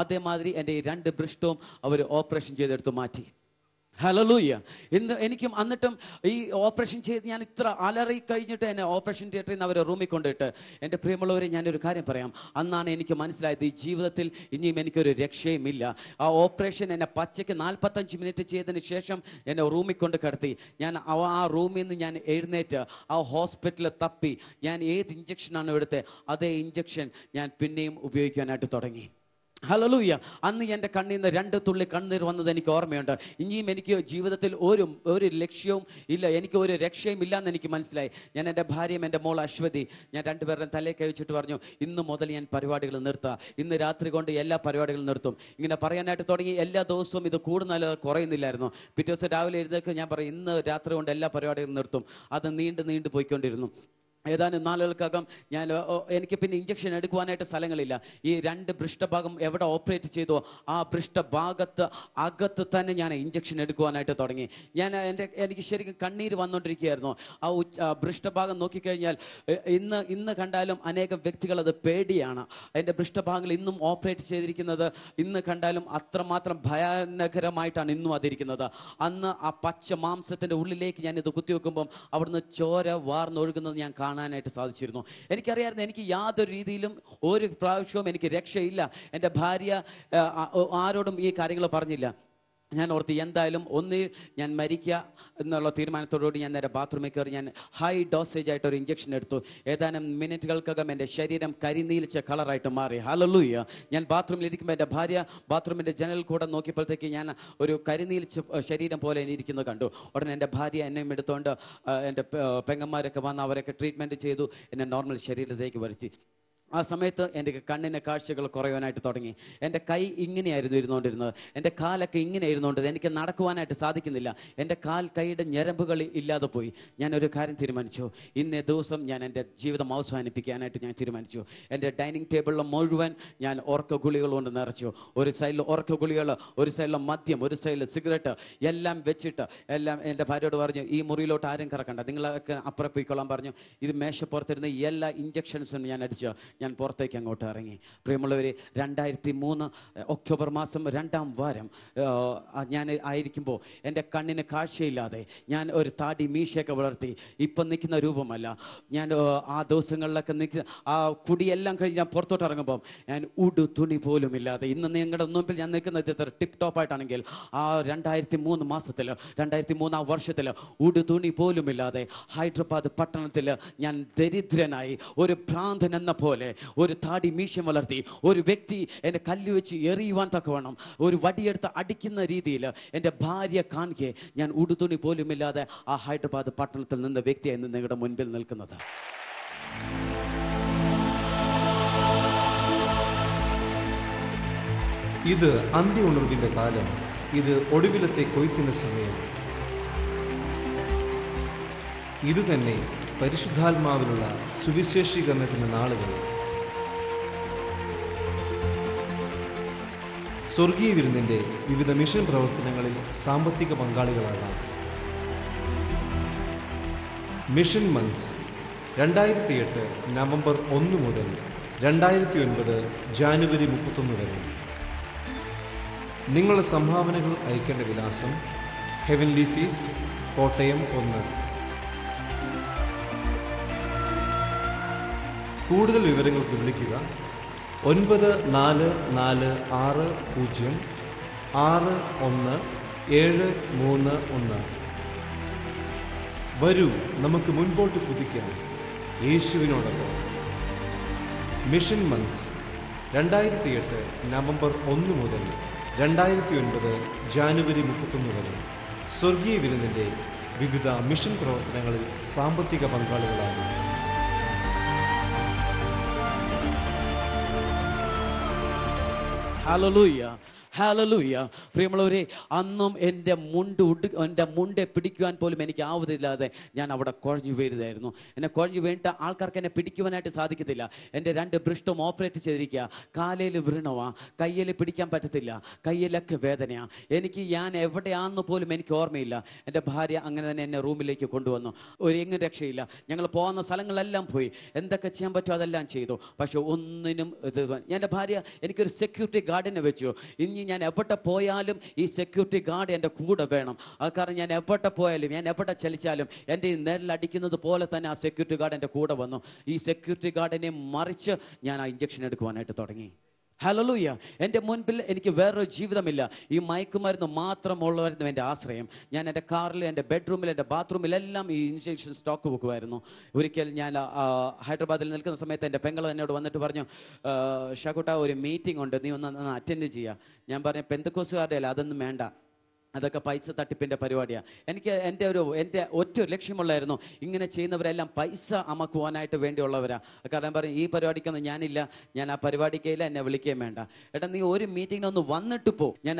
അതേമാതിരി എൻ്റെ ഈ 2 ബ്രിഷ്ടവും അവർ ഓപ്പറേഷൻ ചെയ്തെടുത്ത് മാറ്റി. ഹല്ലേലൂയ. ഇന്ന് എനിക്കും എന്നിട്ടും ഈ ഓപ്പറേഷൻ ചെയ്ത് ഞാൻ ഇത്ര അലറി കഴിഞ്ഞിട്ട് എന്നെ ഓപ്പറേഷൻ തിയേറ്ററിൽ നിന്ന് അവരെ റൂമിൽ കൊണ്ടിട്ട്, എൻ്റെ പ്രിയമുള്ളവരെ, ഞാനൊരു കാര്യം പറയാം. അന്നാണ് എനിക്ക് മനസ്സിലായത് ഈ ജീവിതത്തിൽ ഇനിയും എനിക്കൊരു രക്ഷയുമില്ല. ആ ഓപ്പറേഷൻ എന്നെ പച്ചയ്ക്ക് 45 മിനിറ്റ് ചെയ്തതിന് ശേഷം എന്നെ റൂമിൽ കൊണ്ട് കിടത്തി. ഞാൻ ആ റൂമിൽ നിന്ന് ഞാൻ എഴുന്നേറ്റ് ആ ഹോസ്പിറ്റലിൽ തപ്പി ഞാൻ ഏത് ഇഞ്ചക്ഷനാണ് എടുത്തത്, അതേ ഇഞ്ചക്ഷൻ ഞാൻ പിന്നെയും ഉപയോഗിക്കാനായിട്ട് തുടങ്ങി. ഹല്ലേലൂയ. അന്ന് എൻ്റെ കണ്ണിൽ നിന്ന് 2 തുള്ളി കണ്ണീർ വന്നത് എനിക്ക് ഓർമ്മയുണ്ട്. ഇനിയും എനിക്ക് ജീവിതത്തിൽ ഒരു ലക്ഷ്യവും ഇല്ല, എനിക്ക് ഒരു രക്ഷയും ഇല്ല എന്ന് എനിക്ക് മനസ്സിലായി. ഞാൻ എൻ്റെ ഭാര്യയും എൻ്റെ മോൾ അശ്വതി, ഞാൻ 2 പേരുടെയും തലയിൽ കഴിച്ചിട്ട് പറഞ്ഞു, ഇന്ന് മുതൽ ഞാൻ പരിപാടികൾ നിർത്താം, ഇന്ന് രാത്രി കൊണ്ട് എല്ലാ പരിപാടികളും നിർത്തും. ഇങ്ങനെ പറയാനായിട്ട് തുടങ്ങി. എല്ലാ ദിവസവും ഇത് കൂടുന്നില്ല, കുറയുന്നില്ലായിരുന്നു. പിറ്റേ ദിവസം രാവിലെ എഴുന്നേൽക്കുക ഞാൻ പറയും, ഇന്ന് രാത്രി കൊണ്ട് എല്ലാ പരിപാടികളും നിർത്തും. അത് നീണ്ടു പോയിക്കൊണ്ടിരുന്നു. ഏതാനും നാളുകൾക്കകം എനിക്ക് പിന്നെ ഇഞ്ചക്ഷൻ എടുക്കുവാനായിട്ട് സ്ഥലങ്ങളില്ല. ഈ 2 പൃഷ്ഠഭാഗം എവിടെ ഓപ്പറേറ്റ് ചെയ്തോ ആ പൃഷ്ഠഭാഗത്ത് അകത്ത് തന്നെ ഞാൻ ഇഞ്ചക്ഷൻ എടുക്കുവാനായിട്ട് തുടങ്ങി. എനിക്ക് ശരിക്കും കണ്ണീര് വന്നുകൊണ്ടിരിക്കുകയായിരുന്നു. ആ പൃഷ്ഠഭാഗം നോക്കിക്കഴിഞ്ഞാൽ ഇന്ന് കണ്ടാലും അനേകം വ്യക്തികൾ അത് പേടിയാണ്. എൻ്റെ പൃഷ്ഠഭാഗങ്ങൾ ഇന്നും ഓപ്പറേറ്റ് ചെയ്തിരിക്കുന്നത് ഇന്ന് കണ്ടാലും അത്രമാത്രം ഭയാനകരമായിട്ടാണ് ഇന്നും അതിരിക്കുന്നത്. അന്ന് ആ പച്ച മാംസത്തിൻ്റെ ഉള്ളിലേക്ക് ഞാനിത് കുത്തിവെക്കുമ്പം അവിടുന്ന് ചോര വാർന്നൊഴുകുന്നത് ഞാൻ കാണാനായിട്ട് സാധിച്ചിരുന്നു. എനിക്കറിയാമായിരുന്നു എനിക്ക് യാതൊരു രീതിയിലും ഒരു പ്രാവശ്യവും എനിക്ക് രക്ഷയില്ല. എൻ്റെ ഭാര്യ ആരോടും ഈ കാര്യങ്ങൾ പറഞ്ഞില്ല. ഞാൻ ഓർത്ത് എന്തായാലും ഒന്നിൽ ഞാൻ മരിക്കുക എന്നുള്ള തീരുമാനത്തോടുകൂടി ഞാൻ നേരെ ബാത്റൂമിൽ കയറി ഞാൻ ഹൈ ഡോസേജ് ആയിട്ട് ഒരു ഇഞ്ചക്ഷൻ എടുത്തു. ഏതാനും മിനിറ്റുകൾക്കകം എൻ്റെ ശരീരം കരിനീലിച്ച കളറായിട്ട് മാറി. ഹല്ലേലൂയ. ഞാൻ ബാത്റൂമിൽ ഇരിക്കുമ്പോൾ എൻ്റെ ഭാര്യ ബാത്റൂമിൻ്റെ ജനൽ കൂടെ നോക്കിയപ്പോഴത്തേക്ക് ഞാൻ ഒരു കരിനീലിച്ച ശരീരം പോലെ ഇരിക്കുന്നത് കണ്ടു. ഉടനെ എൻ്റെ ഭാര്യ എന്നെയും എടുത്തുകൊണ്ട് എൻ്റെ പെങ്ങന്മാരൊക്കെ വന്ന് അവരൊക്കെ ട്രീറ്റ്മെൻറ്റ് ചെയ്തു, എന്നെ നോർമൽ ശരീരത്തിലേക്ക് വരുത്തി. ആ സമയത്ത് എൻ്റെ കണ്ണിന് കാഴ്ചകൾ കുറയാനായിട്ട് തുടങ്ങി. എൻ്റെ കൈ ഇങ്ങനെയായിരുന്നു ഇരുന്നുകൊണ്ടിരുന്നത്, എൻ്റെ കാലൊക്കെ ഇങ്ങനെ ഇരുന്നുകൊണ്ടിരുന്നത്. എനിക്ക് നടക്കുവാനായിട്ട് സാധിക്കുന്നില്ല. എൻ്റെ കൈയുടെ ഞരമ്പുകൾ ഇല്ലാതെ പോയി. ഞാനൊരു കാര്യം തീരുമാനിച്ചു, ഇന്നേ ദിവസം ഞാൻ എൻ്റെ ജീവിതം അവസാനിപ്പിക്കാനായിട്ട് ഞാൻ തീരുമാനിച്ചു. എൻ്റെ ഡൈനിങ് ടേബിളിൽ മുഴുവൻ ഞാൻ ഉറക്ക ഗുളികൾ കൊണ്ട് നിറച്ചു. ഒരു സൈഡിൽ ഉറക്ക ഗുളികൾ, ഒരു സൈഡിൽ മദ്യം, ഒരു സൈഡിൽ സിഗരറ്റ് എല്ലാം വെച്ചിട്ട് എൻ്റെ ഭാര്യയോട് പറഞ്ഞു, ഈ മുറിയിലോട്ട് ആരും കറക്കണ്ട, നിങ്ങളൊക്കെ അപ്പുറം പോയിക്കൊള്ളാൻ പറഞ്ഞു. ഇത് മേശപ്പുറത്തിരുന്ന് എല്ലാ ഇഞ്ചക്ഷൻസും ഞാൻ അടിച്ചു. ഞാൻ പുറത്തേക്ക് അങ്ങോട്ട് ഇറങ്ങി. പ്രിയമുള്ളവരെ, 2003 ഒക്ടോബർ മാസം 2-ാം വാരം ഞാൻ ആയിരിക്കുമ്പോൾ എൻ്റെ കണ്ണിന് കാഴ്ചയില്ലാതെ ഞാൻ ഒരു താടി മീശയൊക്കെ വളർത്തി ഇപ്പം നിൽക്കുന്ന രൂപമല്ല. ഞാൻ ആ ദിവസങ്ങളിലൊക്കെ ആ കുടിയെല്ലാം കഴിഞ്ഞ് ഞാൻ പുറത്തോട്ട് ഇറങ്ങുമ്പം ഞാൻ തുണി പോലും ഇല്ലാതെ, ഇന്ന് നിങ്ങളുടെ മുമ്പിൽ ഞാൻ നിൽക്കുന്നത് ഇത്ര ടിപ്പ് ടോപ്പായിട്ടാണെങ്കിൽ ആ 2003 മാസത്തിൽ 2003 വർഷത്തിൽ തുണി പോലും ഇല്ലാതെ ഹൈദരാബാദ് പട്ടണത്തിൽ ഞാൻ ദരിദ്രനായി ഒരു ഭ്രാന്തൻ എന്ന പോലെ ഒരു താടി മീശം വളർത്തി ഒരു വ്യക്തി എന്നെ കല്ല് വെച്ച് എറിയുവാൻ തക്കവണ്ണം ഒരു വടിയെടുത്ത് അടിക്കുന്ന രീതിയിൽ എൻ്റെ ഭാര്യ കാണിക്കെ ഞാൻ ഉടുതുണി പോലുമില്ലാതെ ആ ഹൈദരാബാദ് പട്ടണത്തിൽ നിന്ന് വ്യക്തിയായി നിങ്ങളുടെ മുൻപിൽ നിൽക്കുന്നത്. ഇത് അന്ത്യ ഉണർവിന്റെ കാലം, ഇത് ഒടുവിലത്തെ കൊയ്ത്തിന്റെ സമയം. ഇതുതന്നെ പരിശുദ്ധാത്മാവിലുള്ള സുവിശേഷീകരണത്തിന്റെ നാളുകൾ. സ്വർഗീയ വിരുന്നിന്റെ വിവിധ മിഷൻ പ്രവർത്തനങ്ങളിൽ സാമ്പത്തിക പങ്കാളികളാകാം. മിഷൻ മന്ത്സ് 2008 നവംബർ 1 മുതൽ 2009 ജാനുവരി 31 വരെ. നിങ്ങളുടെ സംഭാവനകൾ അയക്കേണ്ട വിലാസം: ഹെവൻലി ഫീസ്റ്റ്, കോട്ടയം 1. കൂടുതൽ വിവരങ്ങൾക്ക് വിളിക്കുക 94406171. വരൂ, നമുക്ക് മുൻപോട്ട് കുതിക്കാം യേശുവിനോടൊപ്പം. മിഷൻ മന്ത്സ് 2008 നവംബർ 1 മുതൽ 2009 ജാനുവരി 31 വരെ. സ്വർഗീയ വിരുന്നിന്റെ വിവിധ മിഷൻ പ്രവർത്തനങ്ങളിൽ സാമ്പത്തിക പങ്കാളികളാകും. ഹല്ലേലൂയ. ഹല്ലേലൂയ. പ്രിയമുള്ളവരെ, അന്നും എൻ്റെ മുണ്ടെ പിടിക്കുവാൻ പോലും എനിക്ക് ആവതില്ലാതെ ഞാൻ അവിടെ കുഴഞ്ഞു വീഴുതായിരുന്നു. എന്നെ കുഴഞ്ഞു വീണിട്ട് ആൾക്കാർക്ക് എന്നെ പിടിക്കുവാനായിട്ട് സാധിക്കത്തില്ല. എൻ്റെ 2 ബ്രിസ്റ്റും ഓപ്പറേറ്റ് ചെയ്തിരിക്കുക. കാലയിൽ വ്രണമാ, കയ്യിൽ പിടിക്കാൻ പറ്റത്തില്ല, കയ്യിലൊക്കെ വേദനയാ. ഞാൻ എവിടെയാണെന്ന് പോലും എനിക്ക് ഓർമ്മയില്ല. എൻ്റെ ഭാര്യ അങ്ങനെ തന്നെ എന്നെ റൂമിലേക്ക് കൊണ്ടുവന്നു. എങ്ങും രക്ഷയില്ല. ഞങ്ങൾ പോകുന്ന സ്ഥലങ്ങളെല്ലാം പോയി, എന്തൊക്കെ ചെയ്യാൻ പറ്റുമോ അതെല്ലാം ചെയ്തു. പക്ഷെ ഒന്നിനും എൻ്റെ ഭാര്യ എനിക്കൊരു സെക്യൂരിറ്റി ഗാർഡിനെ വെച്ചു. ഇനി ഞാൻ എവിടെ പോയാലും ഈ സെക്യൂരിറ്റി ഗാർഡ് എൻ്റെ കൂടെ വേണം. കാരണം ഞാൻ എവിടെ പോയാലും, ഞാൻ എവിടെ ചലിച്ചാലും എൻ്റെ നേരിലടിക്കുന്നത് പോലെ തന്നെ ആ സെക്യൂരിറ്റി ഗാർഡ് എൻ്റെ കൂടെ വന്നു. ഈ സെക്യൂരിറ്റി ഗാർഡിനെ മറിച്ച് ഞാൻ ആ ഇഞ്ചക്ഷൻ എടുക്കുവാനായിട്ട് തുടങ്ങി. ഹല്ലേലൂയ. എൻ്റെ മുൻപിൽ എനിക്ക് വേറൊരു ജീവിതമില്ല. ഈ മയക്കുമരുന്ന് മാത്രമുള്ളവരുന്നു എൻ്റെ ആശ്രയം. ഞാൻ എൻ്റെ കാറിൽ, എൻ്റെ ബെഡ്റൂമിൽ, എൻ്റെ ബാത്റൂമിലെല്ലാം ഈ ഇഞ്ചക്ഷൻ സ്റ്റോക്ക് വെക്കുമായിരുന്നു. ഒരിക്കൽ ഞാൻ ഹൈദരാബാദിൽ നിൽക്കുന്ന സമയത്ത് എൻ്റെ പെങ്ങൾ എന്നോട് വന്നിട്ട് പറഞ്ഞു, ഷാക്കുട്ട, ഒരു മീറ്റിംഗ് ഉണ്ട്, നീ ഒന്ന് അറ്റൻഡ് ചെയ്യുക. ഞാൻ പറഞ്ഞു, പെന്തക്കോസുകാരുടെ അല്ല, അതൊന്നും വേണ്ട, അതൊക്കെ പൈസ തട്ടിപ്പിൻ്റെ പരിപാടിയാണ്. എൻ്റെ ഒറ്റ ലക്ഷ്യമുള്ളായിരുന്നു, ഇങ്ങനെ ചെയ്യുന്നവരെല്ലാം പൈസ അമക്കുവാനായിട്ട് വേണ്ടിയുള്ളവരാ. കാരണം പറയും, ഈ പരിപാടിക്കൊന്നും ഞാനില്ല, ഞാൻ ആ പരിപാടിക്കയില്ല, എന്നെ വിളിക്കുകയും വേണ്ട. ഏട്ടാ, നീ ഒരു മീറ്റിങ്ങിനൊന്ന് വന്നിട്ട് പോ. ഞാൻ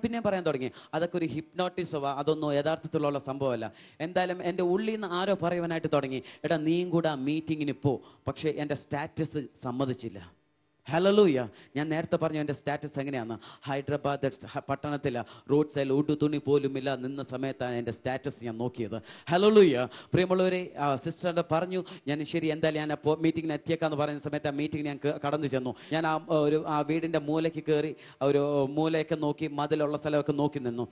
പിന്നെ പറയാൻ തുടങ്ങി, അതൊക്കെ ഒരു ഹിപ്നോട്ടിസവാ, അതൊന്നും യഥാർത്ഥത്തിലുള്ള സംഭവമല്ല. എന്തായാലും എൻ്റെ ഉള്ളിൽ നിന്ന് ആരോ പറയുവാനായിട്ട് തുടങ്ങി, ഏട്ടാ നീയും കൂടെ ആ മീറ്റിങ്ങിന് പോ. പക്ഷേ എൻ്റെ സ്റ്റാറ്റസ് സമ്മതിച്ചില്ല. ഹല്ലേലൂയ. ഞാൻ നേരത്തെ പറഞ്ഞു എൻ്റെ സ്റ്റാറ്റസ് എങ്ങനെയാണ്. ഹൈദരാബാദ് പട്ടണത്തിൽ റോഡ് സൈഡിൽ ഉടുതുണി പോലും ഇല്ല നിന്ന സമയത്താണ് എൻ്റെ സ്റ്റാറ്റസ് ഞാൻ നോക്കിയത്. ഹല്ലേലൂയ. പ്രിയമുള്ളവരെ, സിസ്റ്ററിൻ്റെ പറഞ്ഞു, ഞാൻ ശരി എന്തായാലും ഞാൻ മീറ്റിങ്ങിന് എത്തിയേക്കാന്ന് പറയുന്ന സമയത്ത് ആ മീറ്റിങ്ങിന് ഞാൻ കടന്നു ചെന്നു. ഞാൻ ആ വീടിൻ്റെ മൂലയ്ക്ക് കയറി ഒരു മൂലയൊക്കെ നോക്കി, മതിലുള്ള സ്ഥലമൊക്കെ നോക്കി നിന്നു.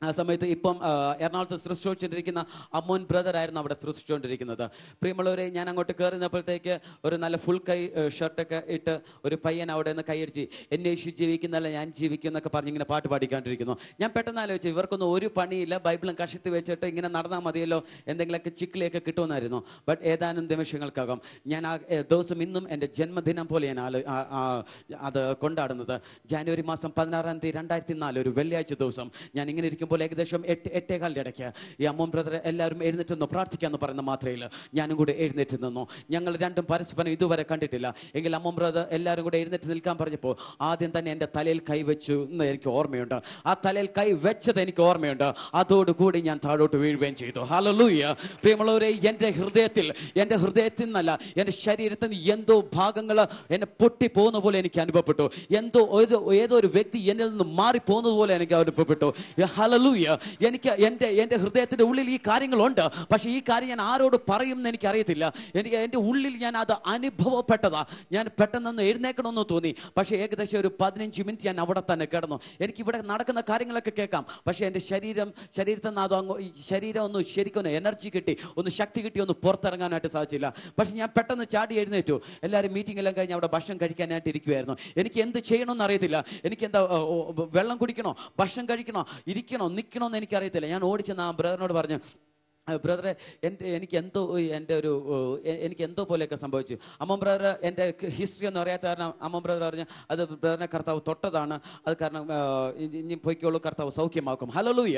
ആ സമയത്ത് ഇപ്പം എറണാകുളത്ത് സൃഷ്ടിച്ചുകൊണ്ടിരിക്കുന്ന അമ്മോൻ ബ്രദർ ആയിരുന്നു അവിടെ സൃഷ്ടിച്ചുകൊണ്ടിരിക്കുന്നത്. പ്രിയമുള്ളവരെ, ഞാൻ അങ്ങോട്ട് കയറുന്നപ്പോഴത്തേക്ക് ഒരു നല്ല ഫുൾ കൈ ഷർട്ടൊക്കെ ഇട്ട് ഒരു പയ്യൻ അവിടെ നിന്ന് കൈയടിച്ച്, എന്നെ യേശു ജീവിക്കുന്നല്ല ഞാൻ ജീവിക്കും എന്നൊക്കെ പറഞ്ഞ് ഇങ്ങനെ പാട്ട് പാടിക്കൊണ്ടിരിക്കുന്നു. ഞാൻ പെട്ടെന്ന് ആലോചിച്ചു, ഇവർക്കൊന്നും ഒരു പണിയില്ല, ബൈബിളും കഷത്തി വെച്ചിട്ട് ഇങ്ങനെ നടന്നാൽ മതിയല്ലോ, എന്തെങ്കിലുമൊക്കെ ചിക്കിളിയൊക്കെ കിട്ടുമെന്നായിരുന്നു. ബട്ട് ഏതാനും നിമിഷങ്ങൾക്കകം ഞാൻ ആ ദിവസം ഇന്നും എൻ്റെ ജന്മദിനം പോലെ ഞാൻ അത് കൊണ്ടാടുന്നത്. ജനുവരി മാസം 16-ാം തീയതി 2004 ഒരു വെള്ളിയാഴ്ച ദിവസം ഞാൻ ഇങ്ങനെ ഇരിക്കുമ്പോൾ ഏകദേശം 8:15 ഇടയ്ക്ക് ഈ അമ്മോൻ ബ്രദർ എല്ലാവരും എഴുന്നേറ്റ് നിന്നു. പ്രാർത്ഥിക്കാമെന്ന് പറയുന്ന മാത്രയിൽ ഞാനും കൂടെ എഴുന്നേറ്റ് നിന്നു. ഞങ്ങൾ രണ്ടും പരസ്പരം ഇതുവരെ കണ്ടിട്ടില്ല. എങ്കിൽ അമ്മോൻ ബ്രദർ എല്ലാവരും കൂടെ എഴുന്നേറ്റ് നിൽക്കാൻ പറഞ്ഞപ്പോൾ ആദ്യം തന്നെ എൻ്റെ തലയിൽ കൈവച്ചു എന്ന് എനിക്ക് ഓർമ്മയുണ്ട്. ആ തലയിൽ കൈ വെച്ചത് എനിക്ക് ഓർമ്മയുണ്ട്. അതോടുകൂടി ഞാൻ താഴോട്ട് വീഴുകയും ചെയ്തു. ഹല്ലേലൂയ. പ്രിയമുള്ളവരെ, എൻ്റെ ഹൃദയത്തിൽ നിന്നല്ല, എൻ്റെ ശരീരത്തിൽ നിന്ന് എന്തോ ഭാഗങ്ങൾ എന്നെ പൊട്ടിപ്പോകുന്ന പോലെ എനിക്ക് അനുഭവപ്പെട്ടു. ഏതോ ഒരു വ്യക്തി എന്നിൽ നിന്ന് മാറിപ്പോകുന്നത് പോലെ എനിക്ക് അനുഭവപ്പെട്ടു. ഹല്ലേലൂയ. എനിക്ക് എൻ്റെ ഹൃദയത്തിൻ്റെ ഉള്ളിൽ ഈ കാര്യങ്ങളുണ്ട്. പക്ഷേ ഈ കാര്യം ഞാൻ ആരോട് പറയും എന്ന് എനിക്കറിയത്തില്ല. എൻ്റെ ഉള്ളിൽ ഞാൻ അത് അനുഭവപ്പെട്ടതാ. ഞാൻ പെട്ടെന്ന് എഴുന്നേക്കണമെന്ന് തോന്നി. പക്ഷേ ഏകദേശം ഒരു 15 മിനിറ്റ് ഞാൻ അവിടെ തന്നെ കിടന്നു. എനിക്കിവിടെ നടക്കുന്ന കാര്യങ്ങളൊക്കെ കേൾക്കാം. പക്ഷേ എൻ്റെ ശരീരത്തിൽ നിന്ന് ശരീരം ഒന്ന് ശരിക്കും എനർജി കിട്ടി, ഒന്ന് ശക്തി കിട്ടി, ഒന്ന് പുറത്തിറങ്ങാനായിട്ട് സാധിച്ചില്ല. പക്ഷെ ഞാൻ പെട്ടെന്ന് ചാടി എഴുന്നേറ്റു. എല്ലാവരും മീറ്റിംഗ് എല്ലാം കഴിഞ്ഞ് അവിടെ ഭക്ഷണം കഴിക്കാനായിട്ട് ഇരിക്കുമായിരുന്നു. എനിക്ക് എന്ത് ചെയ്യണമെന്ന് അറിയത്തില്ല. എനിക്ക് എന്താ വെള്ളം കുടിക്കണോ, ഭക്ഷണം കഴിക്കണോ, ഇരിക്കണോ, നിൽക്കണമെന്ന് എനിക്കറിയത്തില്ല. ഞാൻ ഓടിച്ചെന്ന് ആ ബ്രദറിനോട് പറഞ്ഞു, ബ്രദറെ, എനിക്ക് എന്തോ പോലെയൊക്കെ സംഭവിച്ചു. അമ്മ ബ്രദർ എൻ്റെ ഹിസ്റ്ററി ഒന്നും അറിയാത്ത കാരണം അമ്മ ബ്രദർ പറഞ്ഞു, അത് ബ്രദറിനെ കർത്താവ് തൊട്ടതാണ്, അത് കാരണം ഇനി പൊയ്ക്കോളൂ, കർത്താവ് സൗഖ്യമാക്കും. ഹല്ലേലൂയ.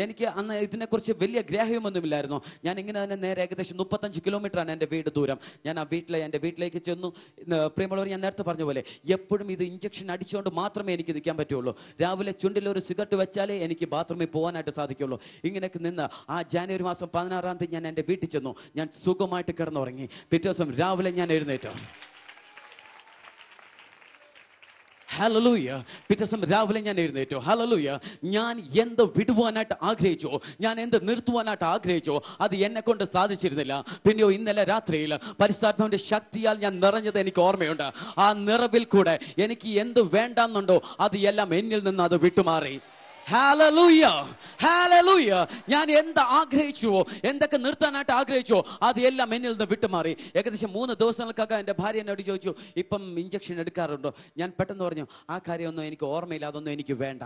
എനിക്ക് അന്ന് ഇതിനെക്കുറിച്ച് വലിയ ഗ്രാഹ്യമൊന്നുമില്ലായിരുന്നു. ഞാൻ ഇങ്ങനെ തന്നെ നേരെ ഏകദേശം 35 കിലോമീറ്ററാണ് എൻ്റെ വീട് ദൂരം. ഞാൻ എൻ്റെ വീട്ടിലേക്ക് ചെന്നു. പ്രിയമുള്ളവർ, ഞാൻ നേരത്തെ പറഞ്ഞ പോലെ എപ്പോഴും ഇത് ഇഞ്ചക്ഷൻ അടിച്ചുകൊണ്ട് മാത്രമേ എനിക്ക് നിൽക്കാൻ പറ്റുള്ളൂ. രാവിലെ ചുണ്ടിലൊരു സിഗരറ്റ് വെച്ചാലേ എനിക്ക് ബാത്റൂമിൽ പോകാനായിട്ട് സാധിക്കുള്ളൂ. ഇങ്ങനെയൊക്കെ നിന്ന് ആ ജനുവരി മാസം 16-ാം തീയതി ഞാൻ എൻ്റെ വീട്ടിൽ ചെന്നു. ഞാൻ സുഖമായിട്ട് കിടന്നുറങ്ങി. പിറ്റേ ദിവസം രാവിലെ ഞാൻ എഴുന്നേറ്റു. ഹല്ലേലൂയ. പിറ്റേ ദിവസം രാവിലെ ഞാൻ എഴുന്നേറ്റു. ഹല്ലേലൂയ. ഞാൻ എന്ത് വിടുവാനായിട്ട് ആഗ്രഹിച്ചോ, ഞാൻ എന്ത് നിർത്തുവാനായിട്ട് ആഗ്രഹിച്ചോ, അത് എന്നെ കൊണ്ട് സാധിച്ചിരുന്നില്ല. പിന്നെയോ ഇന്നലെ രാത്രിയിൽ പരിശുദ്ധാത്മാവിന്റെ ശക്തിയാൽ ഞാൻ നിറഞ്ഞത് എനിക്ക് ഓർമ്മയുണ്ട്. ആ നിറവിൽ കൂടെ എനിക്ക് എന്ത് വേണ്ടെന്നുണ്ടോ അത് എല്ലാം എന്നിൽ നിന്ന് അത് വിട്ടുമാറി. ഹല്ലേലൂയ. ഹല്ലേലൂയ. ഞാൻ എന്ത് ആഗ്രഹിച്ചുവോ, എന്തൊക്കെ നിർത്താനായിട്ട് ആഗ്രഹിച്ചോ അത് എല്ലാം എന്നിൽ നിന്ന് വിട്ടുമാറി. ഏകദേശം 3 ദിവസങ്ങൾക്കൊക്കെ എൻ്റെ ഭാര്യ എന്നോട് ചോദിച്ചു, ഇപ്പം ഇഞ്ചക്ഷൻ എടുക്കാറുണ്ടോ? ഞാൻ പെട്ടെന്ന് പറഞ്ഞു, ആ കാര്യമൊന്നും എനിക്ക് ഓർമ്മയില്ല, അതൊന്നും എനിക്ക് വേണ്ട.